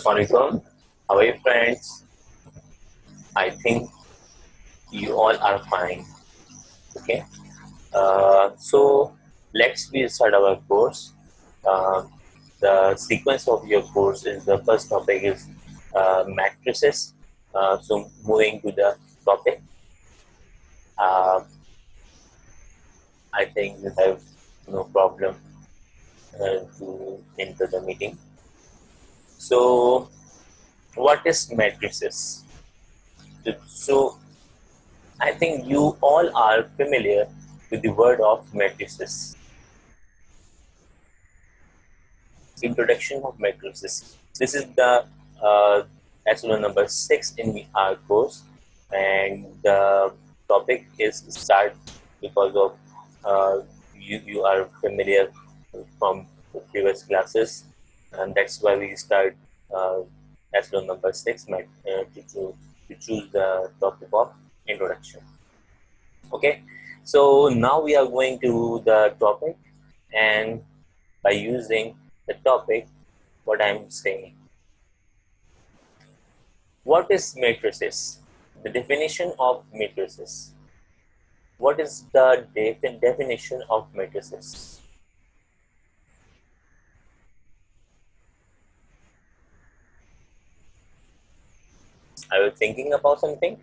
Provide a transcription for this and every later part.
Assalamualaikum. How are you, friends? I think you all are fine. Okay. So let's start our course. The sequence of your course is the first topic is matrices. So moving to the topic, I think you have no problem to enter the meeting. So what is matrices? So I think you all are familiar with the word of matrices. Introduction of matrices. This is the lesson number 6 in our course, and the topic is start because of you are familiar from the previous classes, and that's why we start lesson number 6 to choose the topic of introduction. Okay, so now we are going to the topic, and by using the topic, what I'm saying. What is matrices? The definition of matrices. What is the definition of matrices? Are you thinking about something?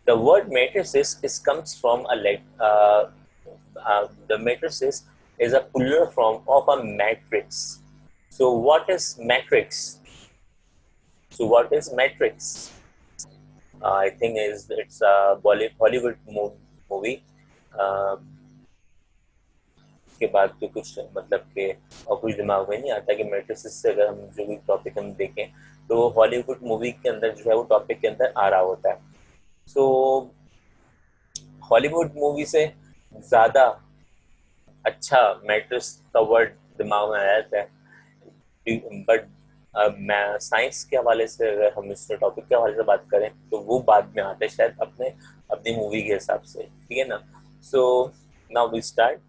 The word matrices comes from the matrices is a plural form of a matrix. So what is matrix? So what is matrix? I think it's a Hollywood movie. के बाद तो कुछ मतलब के और कुछ दिमाग में नहीं आता कि मैट्रिसेस से अगर हम जो भी टॉपिक हम देखें तो हॉलीवुड मूवी के अंदर जो है वो टॉपिक के अंदर आ रहा होता है. सो हॉलीवुड मूवी से ज़्यादा अच्छा मैट्रिक्स का वर्ड दिमाग में आया था, बट साइंस के हवाले से अगर हम इस टॉपिक के हवाले से बात करें तो वो बाद में आते हैं शायद अपनी मूवी के हिसाब से, ठीक है ना. So now we start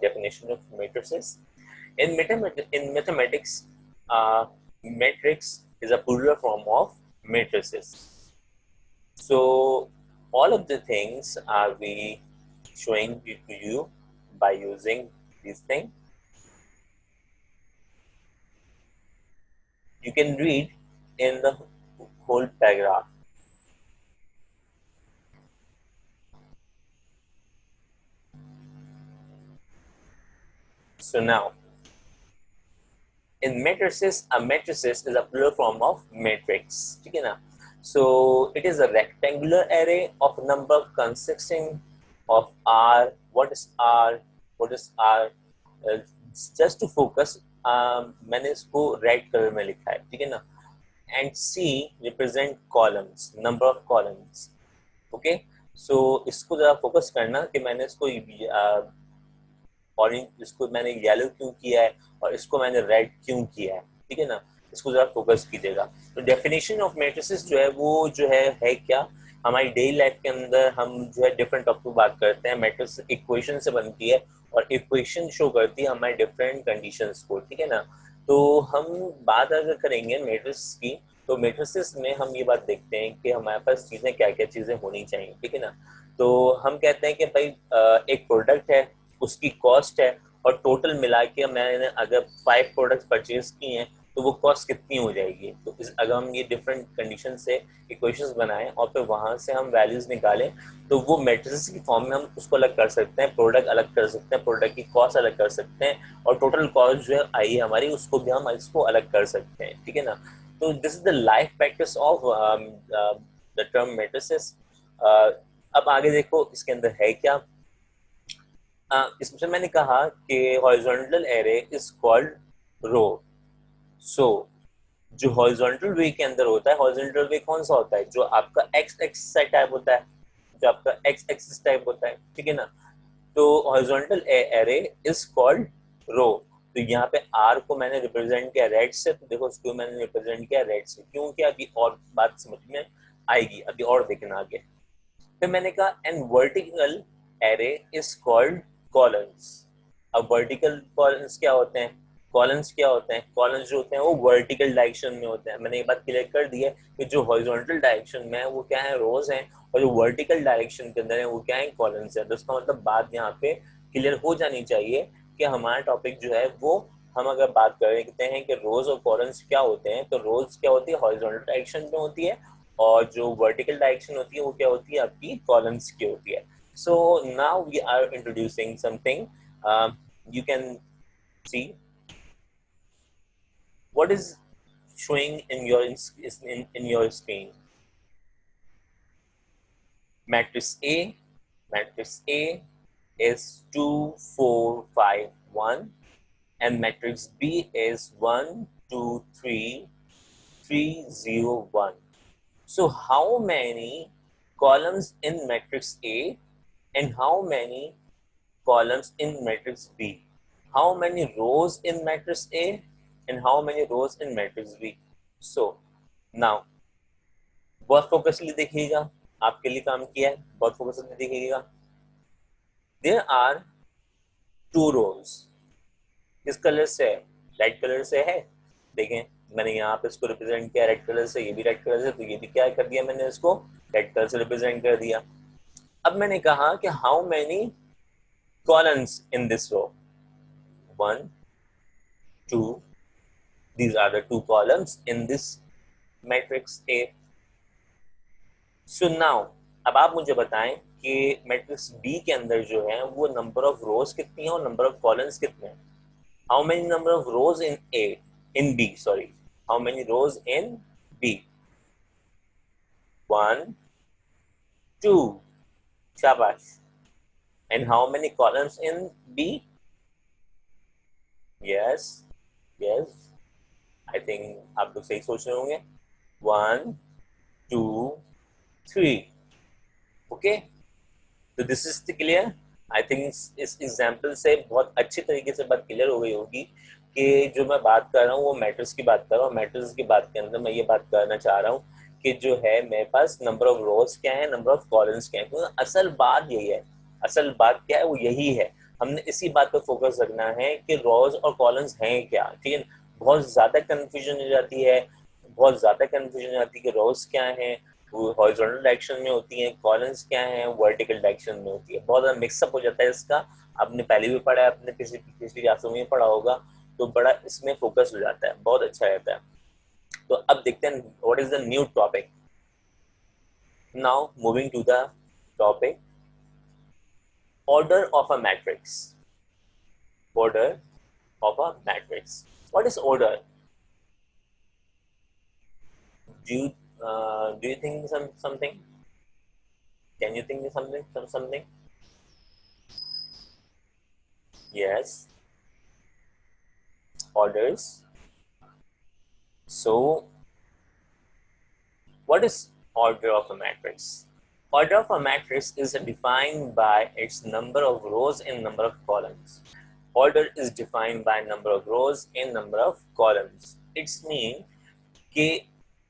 definition of matrices. In mathematics, matrix is a plural form of matrices. So all of the things are we showing to you by using this thing. You can read in the whole paragraph. So now, in matrices, a matrices is a plural form of matrix. ठीक है ना? So it is a rectangular array of number consisting of R. What is R? What is R? Just to focus, मैंने इसको red colour में लिखा है, ठीक है ना? And C represent columns, number of columns. Okay? So इसको जरा फोकस करना कि मैंने इसको ऑरेंज इसको मैंने येलो क्यों किया है और इसको मैंने रेड क्यों किया है, ठीक है ना. इसको जरा फोकस कीजिएगा. तो डेफिनेशन ऑफ मैट्रिसेस जो है वो जो है क्या, हमारी डेली लाइफ के अंदर हम जो है डिफरेंट टॉपिक बात करते हैं. मैट्रिक्स इक्वेशन से बनती है और इक्वेशन शो करती है हमारे डिफरेंट कंडीशंस को, ठीक है ना. तो हम बात अगर करेंगे मैट्रिक्स की तो मैट्रिसेस में हम ये बात देखते हैं कि हमारे पास चीज़ें क्या क्या चीज़ें होनी चाहिए, ठीक है ना. तो हम कहते हैं कि भाई एक प्रोडक्ट है, उसकी कॉस्ट है और टोटल मिला के मैंने अगर 5 प्रोडक्ट्स परचेज किए हैं तो वो कॉस्ट कितनी हो जाएगी. तो अगर हम ये डिफरेंट कंडीशन से इक्वेशंस बनाएं और फिर वहां से हम वैल्यूज निकालें तो वो मैट्रिसेस की फॉर्म में हम उसको अलग कर सकते हैं, प्रोडक्ट अलग कर सकते हैं, प्रोडक्ट की कॉस्ट अलग कर सकते हैं और टोटल कॉस्ट जो है आई है हमारी उसको भी हम इसको अलग कर सकते हैं, ठीक है ना. तो this is the life practice of the term matrices. अब आगे देखो इसके अंदर है क्या. इसमें मैंने कहा कि हॉरिजॉन्टल एरे इज कॉल्ड रो. सो जो हॉरिजॉन्टल वे के अंदर होता है, हॉरिजॉन्टल वे कौन सा होता है, जो आपका एक्स एक्सिस टाइप होता है, जो आपका एक्स एक्सिस टाइप होता है, ठीक है ना. तो हॉरिजॉन्टल एरे इज कॉल्ड रो. तो यहाँ पे आर को मैंने रिप्रेजेंट किया रेड से, तो देखो उसको मैंने रिप्रेजेंट किया रेड से, क्यों किया अभी और बात समझ में आएगी, अभी और देखना आगे. फिर मैंने कहा and vertical array is called columns. अब वर्टिकल कॉलम्स क्या होते हैं, कॉलम्स क्या होते हैं? कॉलम्स जो होते हैं वो वर्टिकल डायरेक्शन में होते हैं। मैंने ये बात क्लियर कर दी है कि जो हॉरिजॉन्टल डायरेक्शन में है वो क्या है, रोज हैं, और जो वर्टिकल डायरेक्शन के अंदर है वो क्या है, कॉलम्स है। तो उसका मतलब बात यहाँ पे क्लियर हो जानी चाहिए कि हमारा टॉपिक जो है वो, हम अगर बात करते हैं कि रोज और कॉलम्स क्या होते हैं, तो रोज क्या होती है, हॉरिजॉन्टल डायरेक्शन में होती है, और जो वर्टिकल डायरेक्शन होती है वो क्या होती है, आपकी कॉलम्स की होती है। So now we are introducing something, you can see what is showing in your screen. Matrix A is 2 4 5 1, and matrix B is 1 2 3 3 0 1. So how many columns in matrix A and how many columns in matrix B? How many rows in matrix A and how many rows in matrix B? So now बहुत focusly देखिएगा, आपके लिए काम किया है, बहुत focusly देखिएगा। There are 2 rows। किस कलर से है? रेड कलर से है। देखें, मैंने यहाँ पे इसको रिप्रेजेंट किया रेड कलर से, ये भी रेड कलर से, तो ये भी क्या कर दिया मैंने, इसको रेड कलर से रिप्रेजेंट कर दिया। अब मैंने कहा कि how many columns in this row? 1 2, these are the 2 columns in this matrix A. So now अब आप मुझे बताएं कि मैट्रिक्स बी के अंदर जो है वो नंबर ऑफ रोज कितनी है और नंबर ऑफ कॉलम्स कितने हैं? How many number of rows in A, in B, sorry, how many rows in B? 1 2, शाबाश। And how many columns in B? Yes yes, I think आप लोग सही सोच रहे होंगे। 1 2 3। ओके, तो this is clear. I think इस example से बहुत अच्छी तरीके से बात क्लियर हो गई होगी कि जो मैं बात कर रहा हूँ वो मैट्रिक्स की बात कर रहा हूँ। मैट्रिक्स की बात के अंदर मैं ये बात करना चाह रहा हूँ कि जो है मेरे पास नंबर ऑफ रोज क्या है, नंबर ऑफ कॉलम्स क्या है, क्योंकि असल बात यही है। असल बात क्या है, वो यही है। हमने इसी बात पर फोकस रखना है कि रोज और कॉलम्स हैं क्या, ठीक है। बहुत ज्यादा कंफ्यूजन हो जाती है, बहुत ज्यादा कंफ्यूजन हो जाती है कि रोज क्या है, वो हॉरिजॉन्टल डायरेक्शन में होती है, कॉलम्स क्या है, वर्टिकल डायरेक्शन में होती है। बहुत ज्यादा मिक्सअप हो जाता है इसका। आपने पहले भी पढ़ा है, आपने पिछली क्लासों में पढ़ा होगा, तो बड़ा इसमें फोकस हो जाता है, बहुत अच्छा रहता है। तो अब देखते हैं what is the new topic. Now moving to the topic order of a matrix. Order of a matrix. What is order? Do you think something? Can you think something? Yes. Orders. So, what is order of a matrix? Order of a matrix is defined by its number of rows and number of columns. Order is defined by number of rows and number of columns. It's mean कि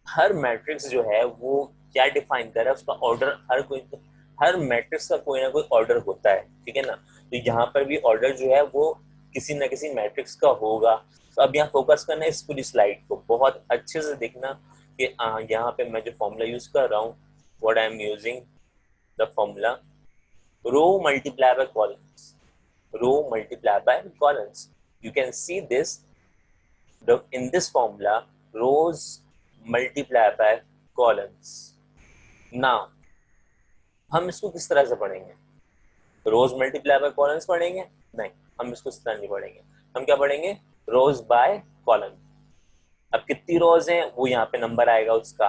हर matrix जो है वो क्या define कर रहा है, उसका order, हर matrix का कोई ना कोई ऑर्डर होता है, ठीक है ना। तो यहाँ पर भी ऑर्डर जो है वो किसी ना किसी मैट्रिक्स का होगा। तो अब यहाँ फोकस करना है इस पूरी स्लाइड को, बहुत अच्छे से देखना कि यहाँ पे मैं जो फॉर्मूला यूज कर रहा हूँ, what I am using the formula, row multiply by columns, row multiply by columns. You can see this in this formula, rows multiply by columns. Now हम इसको किस तरह से पढ़ेंगे? रोज मल्टीप्लाई बाय कॉलम्स पढ़ेंगे? नहीं, हम इसको इस तरह नहीं पढ़ेंगे। हम क्या पढ़ेंगे? रोज बाय कॉलम। अब कितनी रोज हैं वो यहाँ पे नंबर आएगा उसका,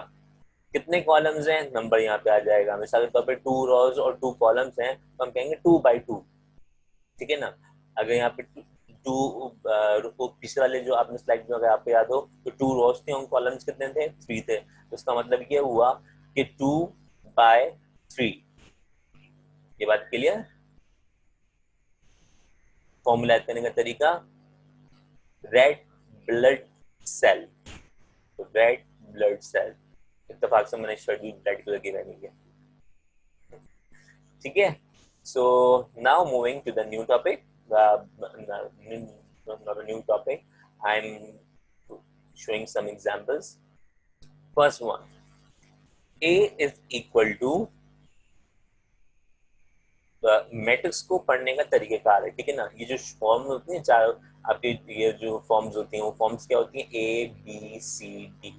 कितने कॉलम्स हैं नंबर यहाँ पे आ जाएगा। मिसाल के तौर पे 2 रोज और 2 कॉलम्स हैं तो हम कहेंगे 2 by 2, ठीक है ना। अगर यहाँ पे टू पिछले वाले जो आपने स्लाइड में अगर आपको याद हो तो 2 रोज थे और कॉलम्स कितने थे? 3 थे। तो इसका मतलब ये हुआ कि 2 by 3। ये बात क्लियर? फॉर्मूला याद करने का तरीका, red blood cell, red blood cell. इत्तेफाक से मैंने शर्ट भी रेड कलर की पहनी है, ठीक है। So now moving to the new topic, not a new topic, I'm showing some examples. First one, A is equal to, matrix को पढ़ने का तरीकेकार है, ठीक है ना। ये जो फॉर्म होती है चार आपकी, ये जो फॉर्म्स होती हैं वो फॉर्म्स क्या होती हैं, ए बी सी डी,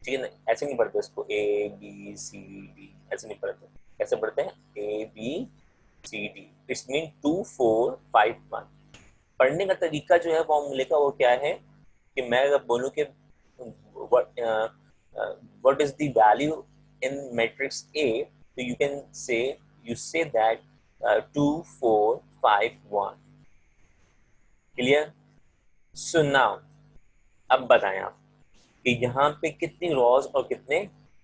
ठीक है ना। ऐसे नहीं पढ़ते इसको ए बी सी डी, ऐसे नहीं पढ़ते। कैसे पढ़ते हैं, A B C D, it's mean 2 4 5 1। पढ़ने का तरीका जो है फॉर्मूले का वो क्या है कि मैं अगर बोलूँ कि what is the value in matrix A, so you can say, you say that 2 4 5 1, clear? So now अब बताएं आप कि यहाँ पे कितनी रोज और कितने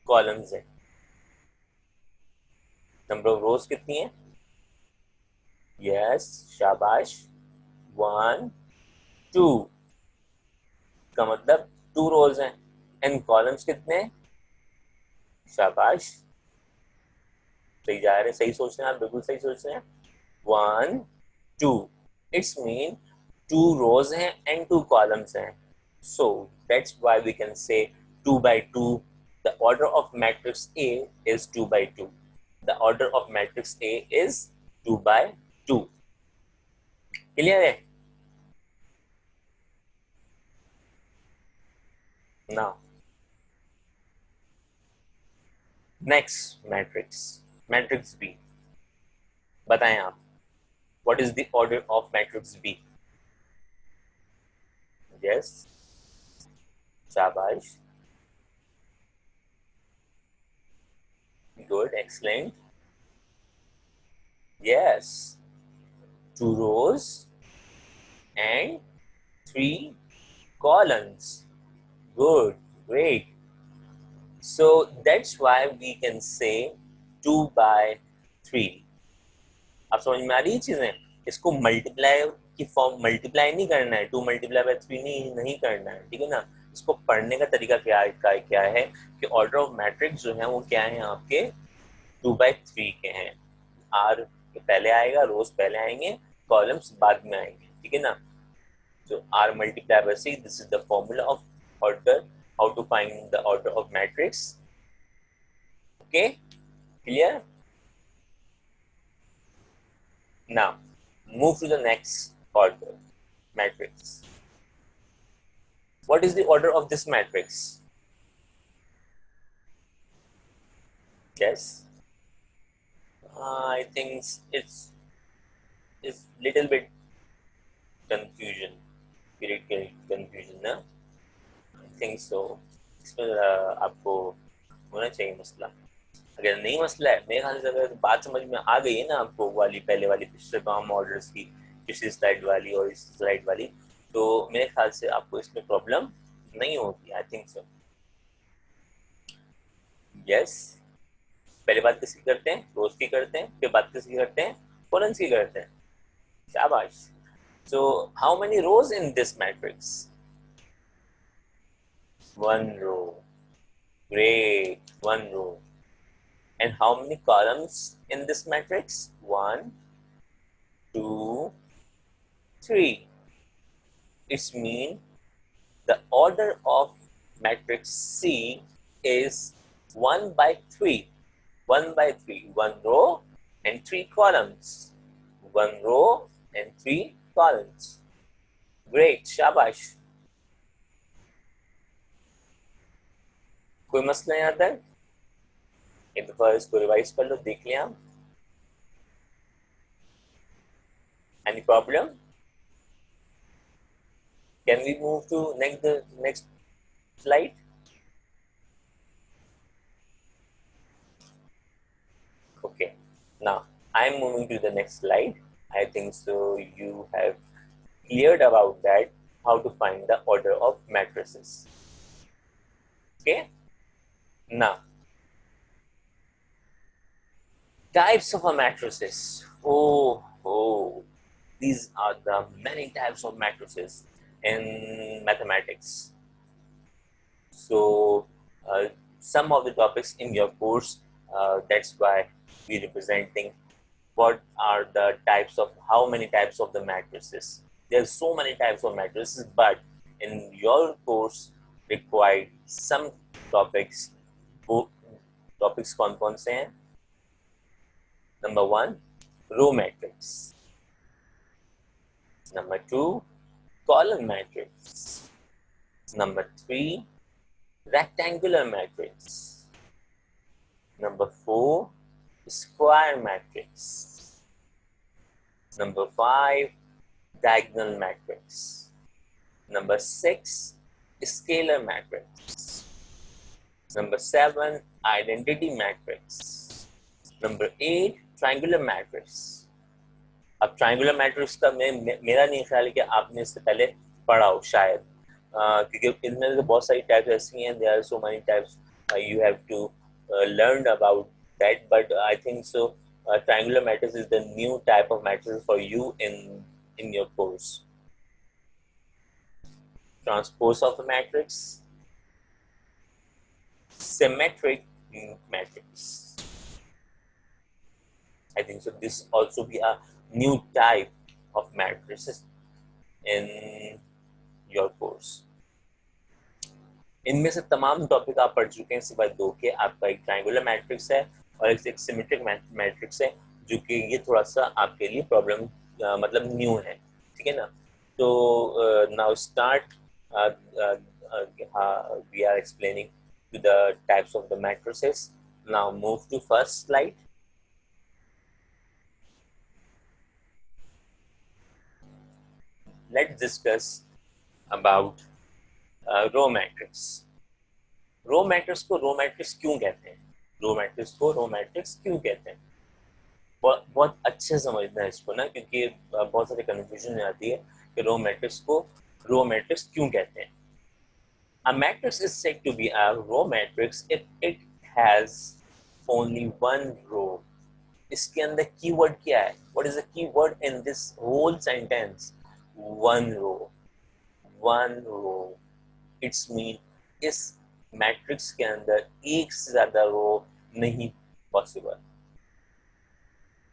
कॉलम्स हैं। नंबर ऑफ रोज कितनी है, यस शाबाश, 1 2 का मतलब 2 रोज हैं। एंड कॉलम्स कितने, शाबाश, सही जा रहे हैं, सही सोच रहे हैं आप, बिल्कुल सही सोच रहे हैं। 1 2, इट्स मीन 2 रोज हैं एंड 2 कॉलम्स हैं। So that's why we can say 2 by 2, the order of matrix A is 2 by 2, the order of matrix A is 2 by 2। Clear है? Now next matrix, matrix B, बताएं आप, what is the order of matrix B? yes, शाबाश, good, excellent, yes, 2 rows and 3 columns, good, great. So that's why we can say 2 by 3। आप समझ में आ रही है चीजें? इसको मल्टीप्लाई की फॉर्म, मल्टीप्लाई नहीं करना है, 2 मल्टीप्लाई बाय 3 नहीं करना है, ठीक है ना। इसको पढ़ने का तरीका क्या है कि ऑर्डर ऑफ मैट्रिक्स जो है वो क्या है आपके 2 by 3 के हैं। आर पहले आएगा, रोज पहले आएंगे, कॉलम्स बाद में आएंगे, ठीक है ना। So R multiplied by C, this is the formula of order, how to find the order of matrix. Okay, clear? Now move to the next order, matrix. What is the order of this matrix? Yes, I think it's little bit confusion, confusion ना, I think so। इसमें आपको होना चाहिए मसला। अगर नहीं मसला है, मेरे ख्याल से अगर बात समझ में आ गई है ना आपको, वाली पहले वाली पिछले तमाम ऑर्डर्स की, पिछली स्लाइड वाली और इस स्लाइड वाली, तो मेरे ख्याल से आपको इसमें प्रॉब्लम नहीं होगी, आई थिंक सो। यस, पहले बात किसकी करते हैं, रोज की करते हैं, फिर बात किसकी करते हैं, कॉलम्स की करते हैं, शाबाश। So how many rows in this matrix? 1 row, great, 1 row। And how many columns in this matrix? 1 2 3। It means the order of matrix C is 1 by 3, 1 by 3, 1 row and 3 columns, 1 row and 3 columns, great, शाबाश। कोई मसला यहाँ तक? एक दफा इसको revise कर लो, देख लिया। Any problem? Can we move to next slide? Okay, now I'm moving to the next slide. I think so you have cleared about that, how to find the order of matrices. Okay, now types of a matrices. Oh, these are the many types of matrices in mathematics. So some of the topics in your course, that's why we representing what are the types of, how many types of the matrices. There's so many types of matrices, but in your course required some topics. वो topics कौन कौन से हैं? Number 1 row matrix, number 2 column matrix, number 3 rectangular matrix, number 4 square matrix, number 5 diagonal matrix, number 6 scalar matrix, number 7 identity matrix, number 8 triangular matrix. अब triangular matrix का मेरा नहीं ख्याल है कि आपने इससे पहले पढ़ा हो शायद, क्योंकि इनमें तो बहुत सारी टाइप्स ऐसी हैं, there are so many types, you have to learn about that, but I think so triangular matrix is the new type of matrix for you in your course. Transpose of a matrix, symmetric matrix. I think so this also be a new type of matrices in your course. इनमें से तमाम topic आप पढ़ चुके हैं सिवाय 2 के। आपका एक ट्रायंगुलर मैट्रिक्स है और एक सिमेट्रिक मैट्रिक्स है, जो कि ये थोड़ा सा आपके लिए प्रॉब्लम मतलब न्यू है, ठीक है ना। तो now start, we are explaining to the types of the matrices. Now move to first slide. Let's discuss about row matrix. Row matrix को रो मैट्रिक्स क्यों कहते हैं? रो मैट्रिक्स को रो मैट्रिक्स क्यों कहते हैं? बहुत अच्छे समझना है इसको ना, क्योंकि बहुत सारी कंफ्यूजन में आती है कि रो मैट्रिक्स को रो मैट्रिक्स क्यों कहते हैं। A matrix is said to be a row matrix if it has only one row. इसके अंदर कीवर्ड क्या है? What is the keyword in this whole sentence? One row. One row. It's mean इस matrix के अंदर एक से ज्यादा रो नहीं पॉसिबल।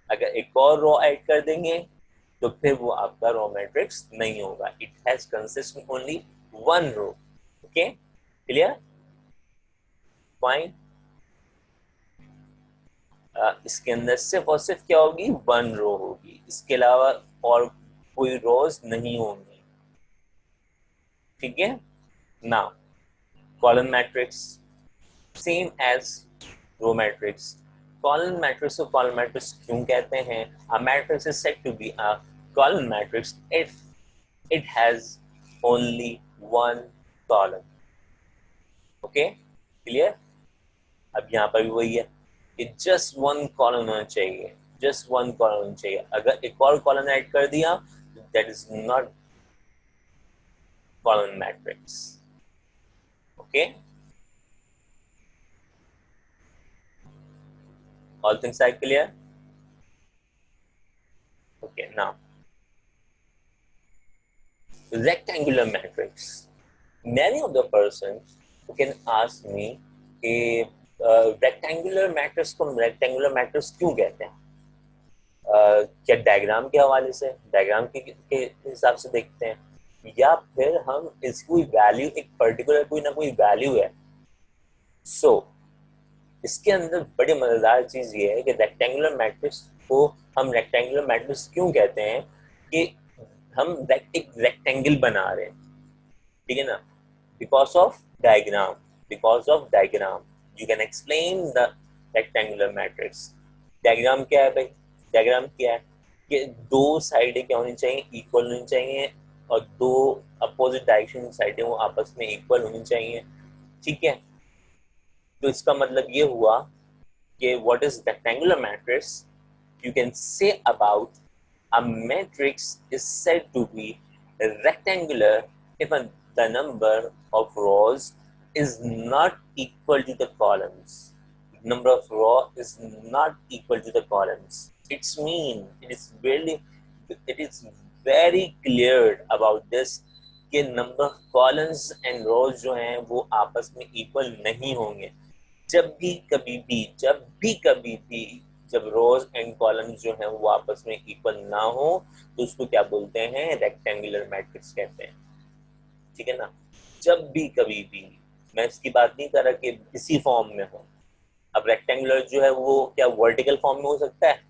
अगर एक और रो ऐड कर देंगे तो फिर वो आपका रो मैट्रिक्स नहीं होगा। It has consist only one row. Okay, clear, fine. इसके अंदर सिर्फ और सिर्फ क्या होगी? वन रो होगी, इसके अलावा और कोई रोज नहीं होंगी, ठीक है। Now column matrix, same as row matrix. Column matrix को column matrix क्यों कहते हैं? A matrix is said to be a column matrix if it has only one column. Okay, clear? अब यहाँ पर भी वही है कि just one column होना चाहिए, just one column होना चाहिए। अगर एक और column ऐड कर दिया, that is not column matrix. Okay, all things are clear? Okay, now rectangular matrix. Many of the persons who can ask me कि rectangular matrix को rectangular matrix क्यों कहते हैं? क्या डायग्राम के हवाले से, डायग्राम के हिसाब से देखते हैं, या फिर हम इसकी वैल्यू, एक पर्टिकुलर कोई ना कोई वैल्यू है। सो इसके अंदर बड़ी मजेदार चीज ये है कि रेक्टेंगुलर मैट्रिक्स को हम रेक्टेंगुलर मैट्रिक्स क्यों कहते हैं? कि हम एक रेक्टेंगल बना रहे हैं, ठीक है ना, because of diagram, because of diagram you can explain the rectangular matrix. Diagram क्या है भाई? डायग्राम क्या है कि दो साइडें क्या होनी चाहिए? इक्वल होनी चाहिए, और दो अपोजिट डायरेक्शन साइडें वो आपस में इक्वल होनी चाहिए, ठीक है। तो इसका मतलब ये हुआ कि what is rectangular matrix? You can say about a matrix is said to be rectangular if the number of rows is not equal to the columns. Number of row is not equal to the columns. It's mean it is very clear about this कि number of columns and rows जो हैं वो आपस में equal नहीं होंगे। जब भी कभी भी जब rows and columns जो हैं वो आपस में equal ना हो तो उसको क्या बोलते हैं? Rectangular matrix कहते हैं, ठीक है ना। जब भी कभी भी, मैं इसकी बात नहीं कर रहा कि इसी फॉर्म में हो। अब रेक्टेंगुलर जो है वो क्या वर्टिकल फॉर्म में हो सकता है?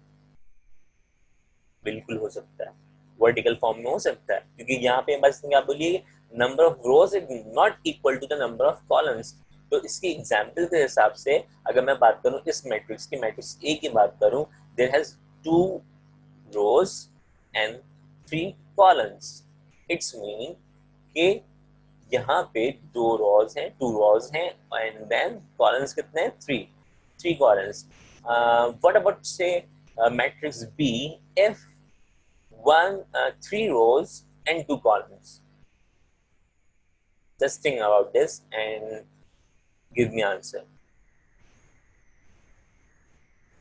बिल्कुल हो सकता है, वर्टिकल फॉर्म में हो सकता है, क्योंकि यहाँ पे बस क्या बोलिए, number of rows is not equal to the number of columns. तो इसकी एग्जाम्पल के हिसाब से अगर मैं बात करूं इस मैट्रिक्स की, मैट्रिक्स ए की बात करूं, there has 2 rows and 3 columns। It's mean कि यहाँ पे 2 rows हैं, 2 rows हैं, एंड देन कॉलम्स कितने हैं? 3 columns. What about say matrix B if 3 rows and 2 columns? Just think about this and give me answer.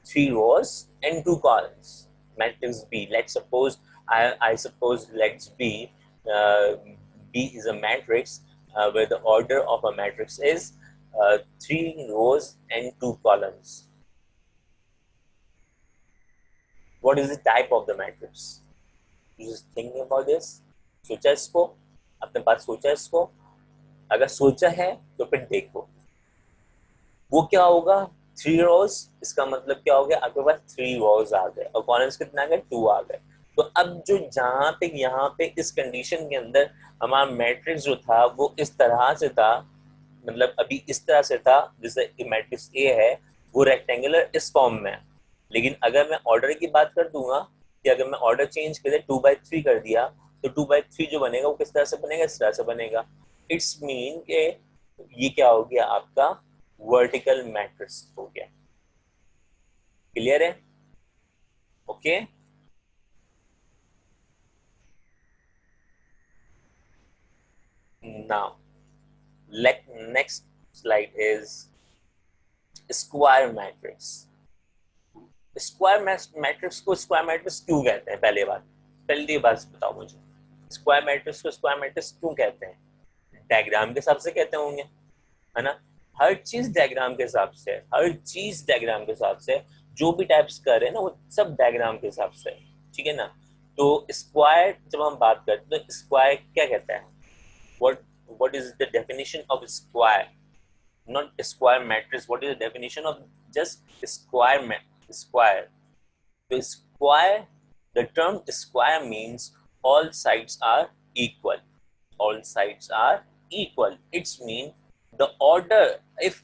3 rows and 2 columns. Matrix B. Let's suppose I suppose let's B is a matrix where the order of a matrix is 3 rows and 2 columns. What is the type of the matrix? You just thinking about this? सोचा इसको? अपने पास सोचा इसको? अगर सोचा है तो फिर देखो वो क्या होगा। 3 rows, इसका मतलब क्या हो गया, आपके पास 3 rows आ गए और कॉलम्स कितने आ गए? 2 आ गए। तो अब जो जहां पे यहाँ पे इस कंडीशन के अंदर हमारा मैट्रिक्स जो था वो इस तरह से था, मतलब अभी इस तरह से था जैसे मैट्रिक्स ए है वो रेक्टेंगुलर इस फॉर्म में है। लेकिन अगर मैं ऑर्डर की बात कर दूंगा कि अगर मैं ऑर्डर चेंज कर 2/3 कर दिया तो 2/3 जो बनेगा वो किस तरह से बनेगा? इस तरह से बनेगा। इट्स मीन के ये क्या हो गया आपका? वर्टिकल मैट्रिक्स हो गया। क्लियर है? Okay. Now next slide is square matrix. Square matrix को स्क्वायर मैट्रिक्स क्यों कहते हैं? पहली बात बताओ मुझे, स्क्वायर मैट्रिक्स को स्क्वायर मैट्रिक्स क्यों कहते हैं? डायग्राम के हिसाब से कहते होंगे, है ना। हर चीज डायग्राम के हिसाब से, हर चीज डायग्राम के हिसाब से, जो भी टाइप्स कर रहे हैं ना वो सब डायग्राम के हिसाब से, ठीक है ना। तो स्क्वायर जब हम बात करते हैं तो स्क्वायर क्या कहता है? What is the definition of square? Not square matrix, what is the definition of just square? तो square, the term square means all sides are equal. All sides are equal. It's mean the order. If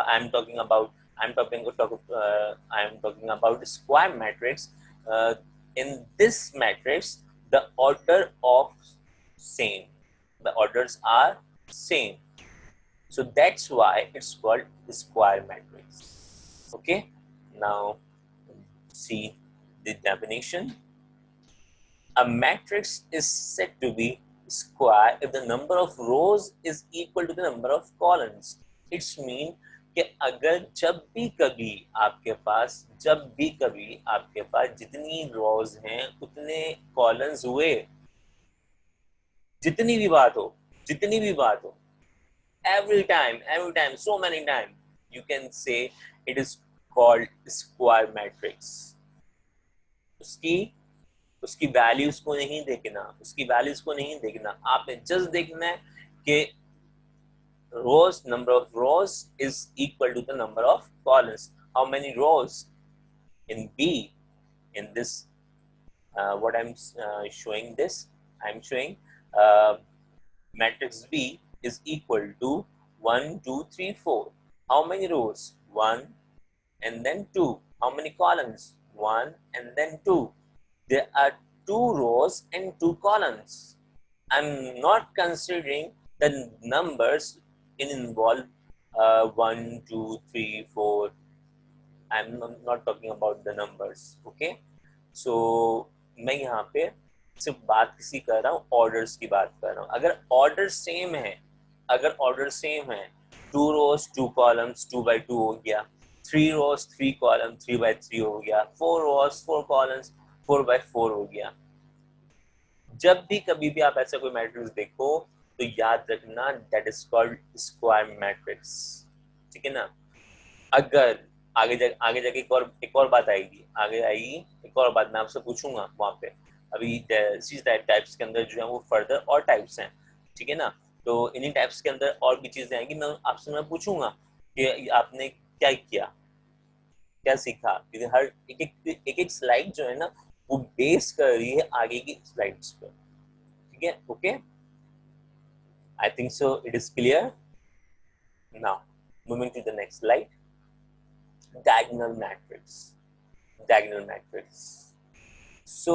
I'm talking about square matrix. In this matrix, the order of same. The orders are same. So that's why it's called square matrix. Okay. Now see the definition. A matrix is said to be square if the number of rows is equal to the number of columns. It's mean कि अगर जब भी कभी आपके पास जितनी rows हैं उतने columns हुए, जितनी भी बात हो, every time, so many times, you can say it is called square matrix. उसकी वैल्यूज को नहीं देखना, आपने जस्ट देखना है कि number of rows is equal to the number of columns. How many rows in B? In this what I'm showing this, I'm showing matrix B is equal to 1 2 3 4. How many rows? 1 and then 2. How many columns? 1 and then 2. There are 2 rows and 2 columns. I'm not considering the numbers involved 1 2 3 4. I'm not talking about the numbers. Okay. So मैं यहाँ पे सिर्फ बात किसी कर रहा हूँ, orders की बात कर रहा हूँ। अगर ऑर्डर सेम है 2 rows 2 columns 2/2 हो गया, 3 rows 3 columns 3/3 हो गया, 4 rows 4 columns 4/4 हो गया। जब भी कभी भी आप ऐसा कोई मैट्रिक्स देखो तो याद रखना that is called square matrix, ठीक है ना। अगर आगे जाके एक और बात आएगी, एक और बात मैं आपसे पूछूंगा वहां पे। अभी टाइप्स के अंदर जो है वो फर्दर और टाइप्स हैं, ठीक है ना। तो इन्हीं टाइप्स के अंदर और भी चीजें आएंगी, मैं आपसे मैं पूछूंगा कि आपने क्या किया, क्या सीखा, क्योंकि हर एक स्लाइड जो है ना वो बेस कर रही है आगे की स्लाइड्स पर। ठीक है, okay, I think so it is clear. Now moving to the next slide, diagonal matrix. Diagonal matrix. So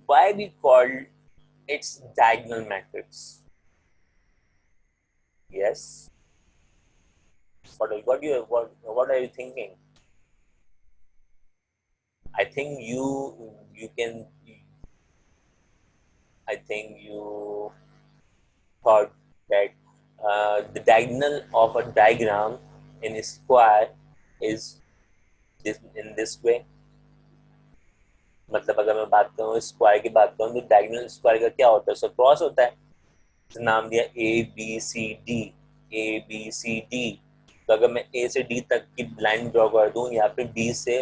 why we called its diagonal matrix? Yes. What are you thinking? I think you can. I think you thought that the diagonal of a diagram in a square is this in this way. मतलब अगर मैं बात करूँ square की बात करूँ तो diagonal square का क्या होता है, उसका क्रॉस होता है। नाम दिया A B C D, A B C D. तो अगर मैं ए से डी तक की लाइन ड्रॉ कर दूं या फिर बी से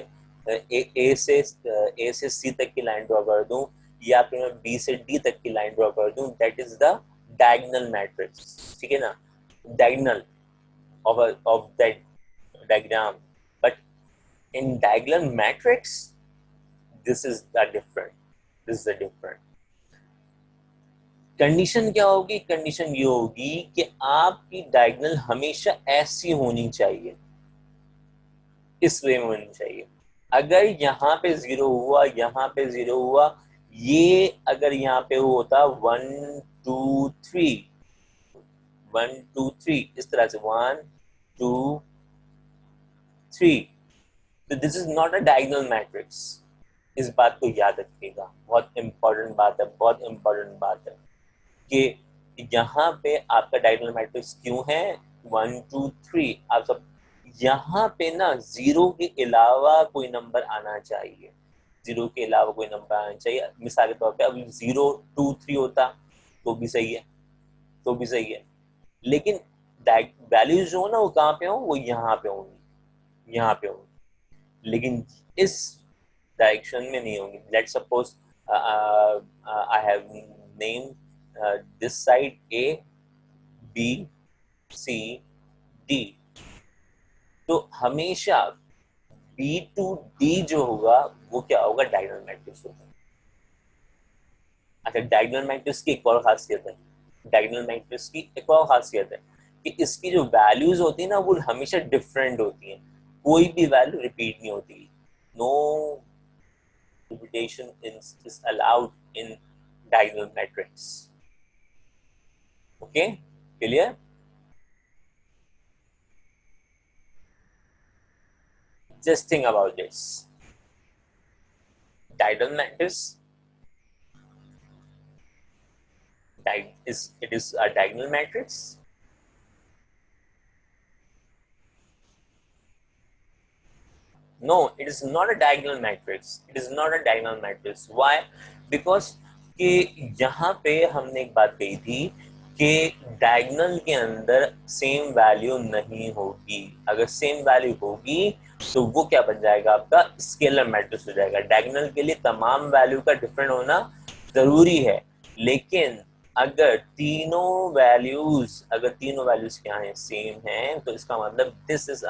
ए से सी तक की लाइन ड्रॉ कर दूं या फिर मैं बी से डी तक की लाइन ड्रॉ कर दूं, that is the diagonal matrix. ठीक है ना, diagonal of that diagram. But in diagonal matrix this is the different, this is the different condition. क्या होगी, कंडीशन ये होगी कि आपकी डायगोनल हमेशा ऐसी होनी चाहिए, इस वे में होनी चाहिए। अगर यहाँ पे जीरो हुआ, यहाँ पे जीरो हुआ, ये अगर यहाँ पे होता 1 2 3, 1 2 3 इस तरह से 1 2 3, तो this is not a diagonal matrix. इस बात को याद रखिएगा, बहुत इंपॉर्टेंट बात है, बहुत इंपॉर्टेंट बात है कि यहाँ पे आपका डायगोनल मैट्रिक्स क्यों है 1 2 3। आप सब यहाँ पे ना जीरो के अलावा कोई नंबर आना चाहिए, जीरो के अलावा कोई नंबर आना चाहिए। मिसाल के तौर पे अब 0 2 3 होता तो भी सही है, तो भी सही है, लेकिन वैल्यूज जो है ना वो कहाँ पे हो, वो यहाँ पे होंगी, यहाँ पे होंगी, लेकिन इस डायरेक्शन में नहीं होंगी। Let's suppose I have name this side A B C D, तो हमेशा B to D जो होगा वो क्या होगा, डायगोनल मैट्रिक्स होगा। अच्छा, डायगोनल मैट्रिक्स की एक और खासियत है, डायगोनल मैट्रिक्स की एक और खासियत है कि इसकी जो वैल्यूज होती है ना वो हमेशा डिफरेंट होती हैं, कोई भी वैल्यू रिपीट नहीं होती। No repetition is allowed in diagonal matrix. Okay, clear. Just think about this. Diagonal matrix, it is a diagonal matrix. No, it is not a diagonal matrix. It is not a diagonal matrix. Why? Because कि यहाँ पे हमने एक बात कही थी कि diagonal के अंदर सेम वैल्यू नहीं होगी। अगर सेम वैल्यू होगी तो वो क्या बन जाएगा, आपका स्केलर मैट्रिक्स हो जाएगा। डायगोनल के लिए तमाम वैल्यू का डिफरेंट होना जरूरी है, लेकिन अगर तीनों वैल्यूज क्या है, सेम है, तो इसका मतलब this is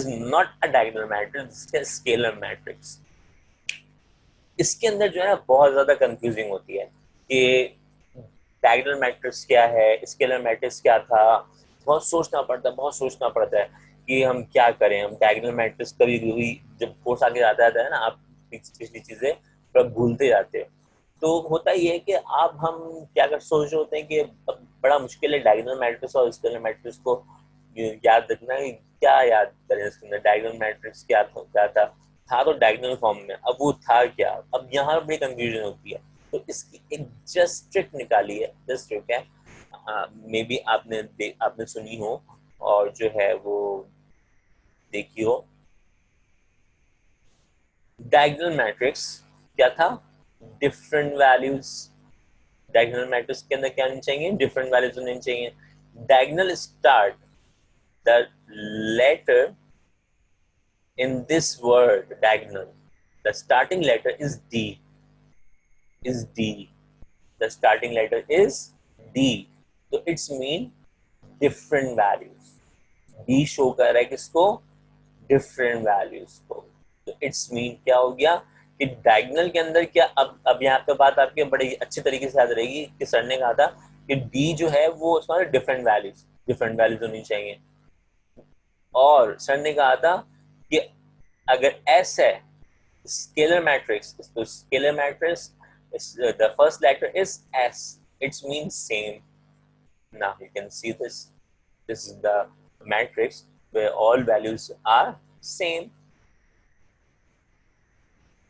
not a diagonal matrix, this is scalar matrix. इसके अंदर जो है ना बहुत ज्यादा कंफ्यूजिंग होती है कि डायगोनल मैट्रिक्स क्या है, स्केलर मैट्रिक्स क्या था। बहुत सोचना पड़ता है, बहुत सोचना पड़ता है कि हम क्या करें। हम डायगोनल मैट्रिक्स कभी कभी जब कोर्स आगे जाता है ना, आप पिछली चीजें थोड़ा भूलते जाते हो। तो होता ही है कि आप हम क्या कर सोच रहे होते हैं कि अब बड़ा मुश्किल है डायगोनल मैट्रिक्स और स्केलर मैट्रिक्स को याद रखना। क्या याद करें इसके अंदर, डायगोनल मैट्रिक्स क्या था तो डायगोनल फॉर्म में, अब वो था क्या, अब यहाँ बड़ी कंफ्यूजन होती है। तो इसकी एक जस्ट ट्रिक निकाली है, जस्ट ट्रिक है, मे बी आपने सुनी हो और जो है वो देखी हो। डायगोनल मैट्रिक्स क्या था, डिफरेंट वैल्यूज। डायगोनल मैट्रिक्स के अंदर क्या होनी चाहिए, डिफरेंट वैल्यूज होनी चाहिए। Diagonal start the letter in this word diagonal, the starting letter is D, is D, the starting letter is D, तो it's mean different values. D show कर रहा है किसको? डिफरेंट वैल्यूज को। तो इट्स मीन क्या हो गया कि डायगोनल के अंदर क्या, अब यहाँ पे बात आपके बड़े अच्छे तरीके से याद रहेगी कि सर ने कहा था कि डी जो है वो उसमें डिफरेंट वैल्यूज होनी चाहिए। और सर ने कहा था कि अगर एस है स्केलर मैट्रिक्स, तो scalar matrix the first letter is S, it means same. Now you can see this is the matrix where all values are same.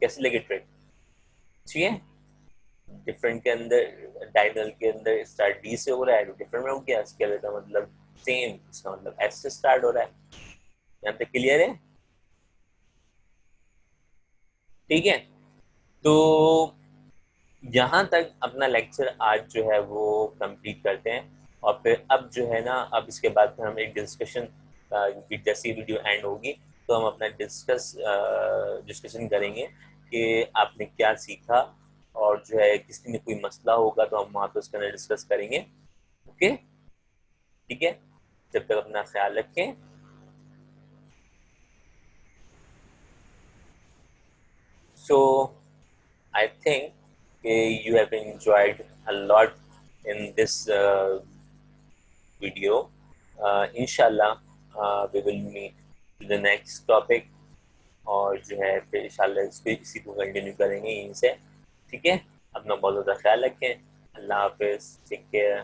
कैसे लगे ट्रिक? ठीक है, डिफरेंट के अंदर डायगोनल के अंदर स्टार्ट डी से हो रहा है, डिफरेंट में हो गया, स्केलर का मतलब सेम, इसका मतलब एस से स्टार्ट हो रहा है। यहाँ तक क्लियर है? ठीक है, तो यहाँ तक अपना लेक्चर आज जो है वो कंप्लीट करते हैं। और फिर अब जो है ना, अब इसके बाद हम एक डिस्कशन, जैसी वीडियो एंड होगी तो हम अपना डिस्कशन करेंगे कि आपने क्या सीखा, और जो है किसी में कोई मसला होगा तो हम वहाँ पे उसके अंदर डिस्कस करेंगे। ओके, ठीक है, जब तक अपना ख्याल रखें। सो I think you have enjoyed a lot in this video. Inshallah, we will meet to the next topic, और जो है फिर इंशाल्लाह इसी को कंटिन्यू करेंगे यहीं से। ठीक है, अपना बहुत ज़्यादा ख्याल रखें। अल्लाह हाफिज़, टेक केयर।